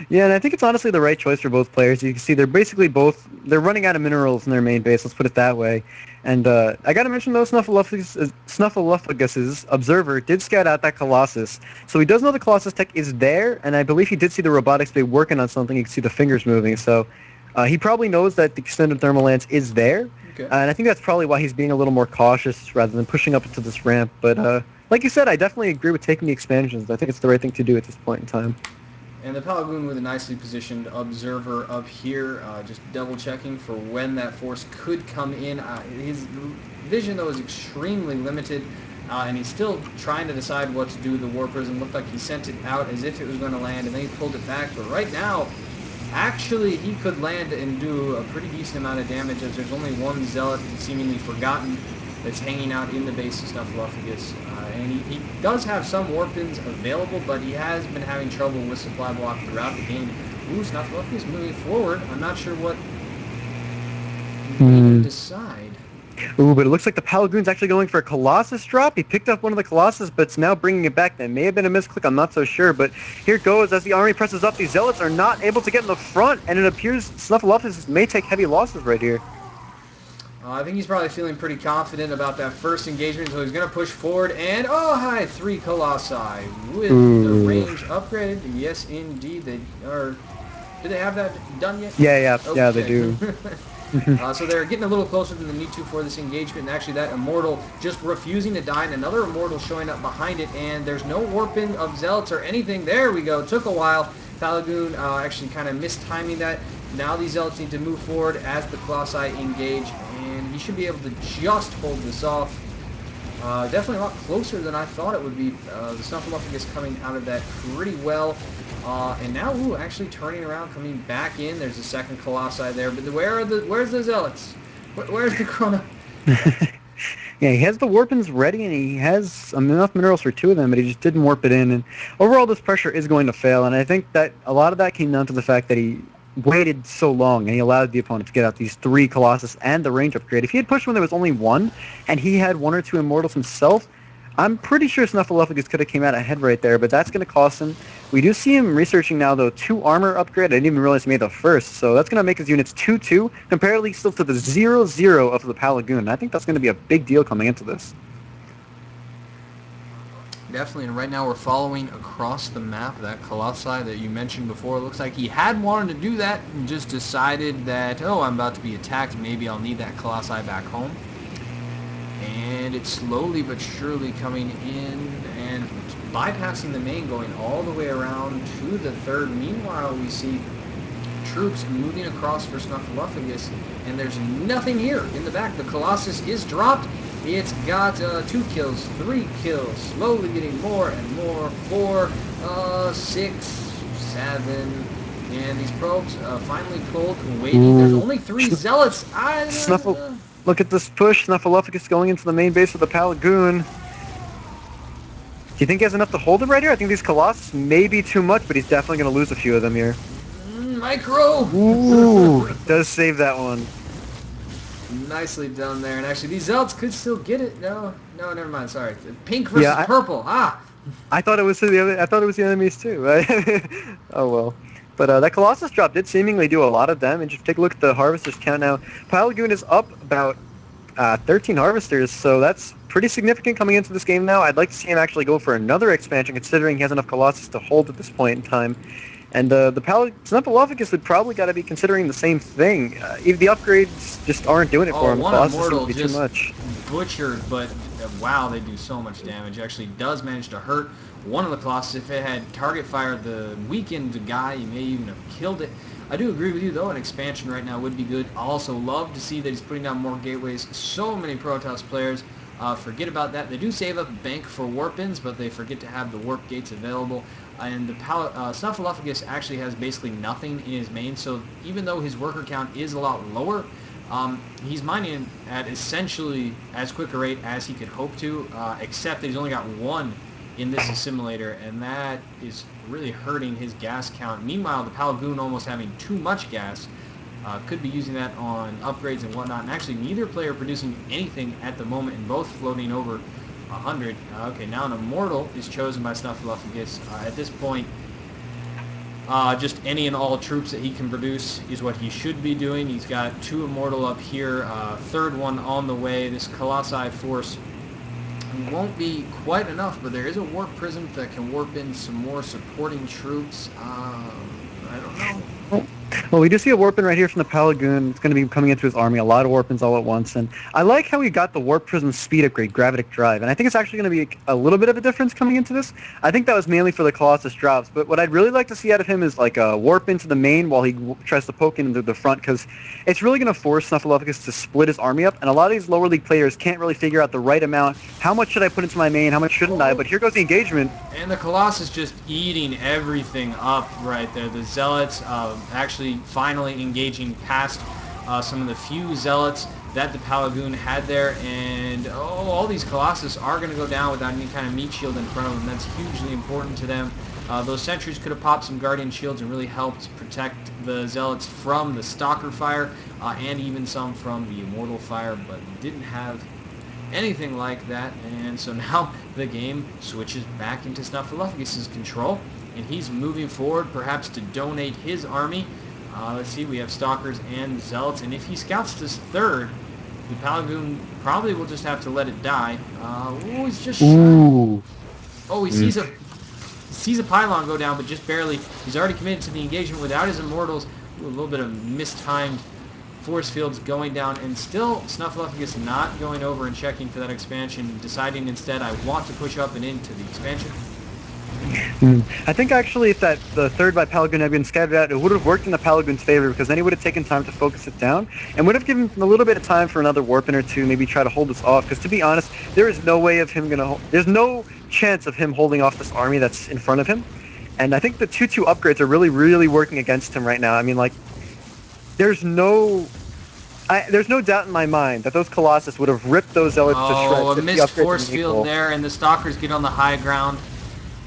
Yeah, and I think it's honestly the right choice for both players. You can see they're running out of minerals in their main base. Let's put it that way. And I got to mention though, Snuffleupagus's observer did scout out that Colossus, so he does know the Colossus tech is there, and I believe he did see the robotics bay working on something. You can see the fingers moving, so he probably knows that the extended thermal lance is there, Okay. and I think that's probably why he's being a little more cautious rather than pushing up into this ramp. But like you said, I definitely agree with taking the expansions. I think it's the right thing to do at this point in time. And the Palagoon with a nicely positioned observer up here, just double checking for when that force could come in. His vision, though, is extremely limited, and he's still trying to decide what to do with the War Prism. Looked like he sent it out as if it was going to land, and then he pulled it back. But right now, actually, he could land and do a pretty decent amount of damage, as there's only one Zealot seemingly forgotten that's hanging out in the base of Snuffleupagus. And he does have some Warpins available, but he has been having trouble with supply block throughout the game. Ooh, Snuffleupagus moving forward. I'm not sure what he's going to decide. Ooh, but it looks like the Palagoon's actually going for a Colossus drop. He picked up one of the Colossus, but it's now bringing it back. That may have been a misclick, I'm not so sure. But here it goes. As the army presses up, these Zealots are not able to get in the front, and it appears Snuffleupagus may take heavy losses right here. I think he's probably feeling pretty confident about that first engagement, so he's going to push forward. And, oh, hi, 3 Colossi with the range upgraded. Yes, indeed. They are. Did they have that done yet? Yeah, they do. So they're getting a little closer than they need to for this engagement, and actually that Immortal just refusing to die, and another Immortal showing up behind it, and there's no warping of Zealots or anything. There we go. It took a while. Palagoon actually kind of mistiming that. Now these Zealots need to move forward as the Colossi engage, and he should be able to just hold this off. Definitely a lot closer than I thought it would be. The Snuffleupagus coming out of that pretty well. And now, ooh, actually turning around, coming back in. There's a second Colossi there. But where's the Zealots? Where's the Chrono? Yeah, he has the Warpins ready, and he has enough minerals for 2 of them, but he just didn't warp it in. And overall, this pressure is going to fail, and I think that a lot of that came down to the fact that he waited so long, and he allowed the opponent to get out these 3 Colossus and the range upgrade. If he had pushed when there was only 1, and he had 1 or 2 Immortals himself, I'm pretty sure Snuffleupagus could have came out ahead right there, but that's going to cost him. We do see him researching now, though, 2 armor upgrade. I didn't even realize he made the first, so that's going to make his units 2-2, comparatively still to the 0-0 of the Palagoon. I think that's going to be a big deal coming into this. Definitely, and right now we're following across the map that Colossi that you mentioned before. It looks like he had wanted to do that and just decided that, oh, I'm about to be attacked. Maybe I'll need that Colossi back home. And it's slowly but surely coming in and bypassing the main, going all the way around to the third. Meanwhile, we see troops moving across for Snuffleupagus, and there's nothing here in the back. The Colossus is dropped. It's got 2 kills, 3 kills, slowly getting more and more. 4, 6, 7, and these probes finally pulled, waiting. There's only 3 Zealots. Look at this push. Snuffleupagus going into the main base of the Palagoon. Do you think he has enough to hold it right here? I think these Colossus may be too much, but he's definitely going to lose a few of them here. Micro! Ooh, does save that one. Nicely done there. And actually, these Zealots could still get it. No, never mind. Sorry. Pink versus purple. I thought it was the enemies too. Oh well. But that Colossus drop did seemingly do a lot of damage. If you take a look at the Harvester's count now, Palagoon is up about 13 Harvesters, so that's pretty significant coming into this game now. I'd like to see him actually go for another expansion, considering he has enough Colossus to hold at this point in time. And the Snuffleupagus would probably got to be considering the same thing. If the upgrades just aren't doing it for him, Colossus would be too much. Butchered, but wow, they do so much damage. Actually does manage to hurt one of the Colossus. If it had target fire the weakened guy, you may even have killed it. I do agree with you, though. An expansion right now would be good. I also love to see that he's putting down more gateways. So many Protoss players forget about that. They do save up bank for warp-ins, but they forget to have the warp gates available. And the Snuffleupagus actually has basically nothing in his main, so even though his worker count is a lot lower, he's mining at essentially as quick a rate as he could hope to, except that he's only got 1 in this assimilator, and that is really hurting his gas count. Meanwhile, the Palagoon almost having too much gas, could be using that on upgrades and whatnot, and actually neither player producing anything at the moment, and both floating over 100. Okay, now an Immortal is chosen by Snuffleupagus. At this point, Just any and all troops that he can produce is what he should be doing. He's got 2 Immortal up here, third one on the way. This Colossi force won't be quite enough, but there is a Warp Prism that can warp in some more supporting troops. I don't know. Well, we do see a Warpin right here from the Palagoon. It's going to be coming into his army. A lot of Warpins all at once. And I like how he got the Warp Prism speed upgrade, Gravitic Drive. And I think it's actually going to be a little bit of a difference coming into this. I think that was mainly for the Colossus drops. But what I'd really like to see out of him is like a Warp into the main while he tries to poke into the front, because it's really going to force Snuffleupagus to split his army up. And a lot of these lower league players can't really figure out the right amount. How much should I put into my main? How much shouldn't I? But here goes the engagement. And the Colossus just eating everything up right there. The Zealots actually finally engaging past some of the few Zealots that the Palagoon had there. And all these Colossus are going to go down without any kind of meat shield in front of them. That's hugely important to them. Those sentries could have popped some Guardian Shields and really helped protect the Zealots from the Stalker fire and even some from the Immortal fire, but didn't have anything like that. And so now the game switches back into Snuffleupagus' control, and he's moving forward perhaps to donate his army. Let's see, we have Stalkers and Zealots, and if he scouts this third, the Palagoon probably will just have to let it die. He's just Ooh. Oh, he sees a pylon go down, but just barely. He's already committed to the engagement without his Immortals. Ooh, a little bit of mistimed force fields going down, and still Snuffleupagus not going over and checking for that expansion, deciding instead, I want to push up and into the expansion. I think actually if the third by Palagoon had been scattered out, it would have worked in the Palagoon's favor, because then he would have taken time to focus it down and would have given him a little bit of time for another Warpin or two, maybe try to hold this off, because to be honest, there is no way of him there's no chance of him holding off this army that's in front of him. And I think the 2-2 upgrades are really, really working against him right now. I mean, like, there's no doubt in my mind that those Colossus would have ripped those Zealots to shreds. Oh, a if the missed upgrades had force been field equal. there, and the Stalkers get on the high ground.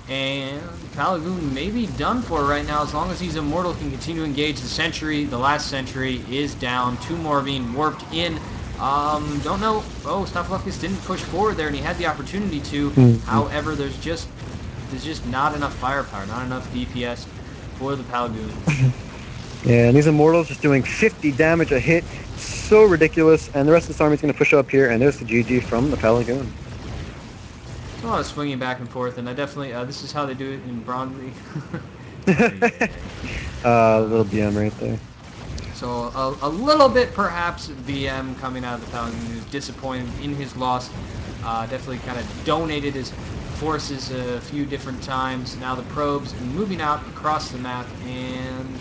And Palagoon may be done for right now as long as he's Immortal, can continue to engage the Sentry. The last Sentry is down. 2 more being warped in. Don't know. Oh, Snuffleupagus didn't push forward there, and he had the opportunity to. However, there's just not enough firepower, not enough DPS for the Palagoon. Yeah, and these Immortals just doing 50 damage a hit. So ridiculous. And the rest of this army's going to push up here, and there's the GG from the Palagoon. A lot of swinging back and forth, and I definitely, this is how they do it in Bronze League. Little BM right there. So a little bit perhaps BM coming out of the Palagoon, who's disappointed in his loss. Definitely kind of donated his forces a few different times. Now the probes moving out across the map, and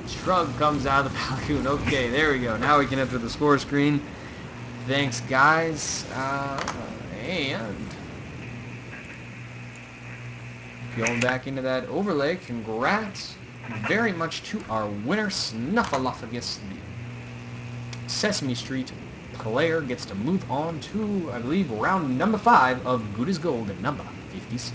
Shrug comes out of the Palagoon. Okay, there we go. Now we can enter the score screen. Thanks, guys. And going back into that overlay, congrats very much to our winner, Snuffleupagus. The Sesame Street player gets to move on to, I believe, round number 5 of Good as Gold at number 56.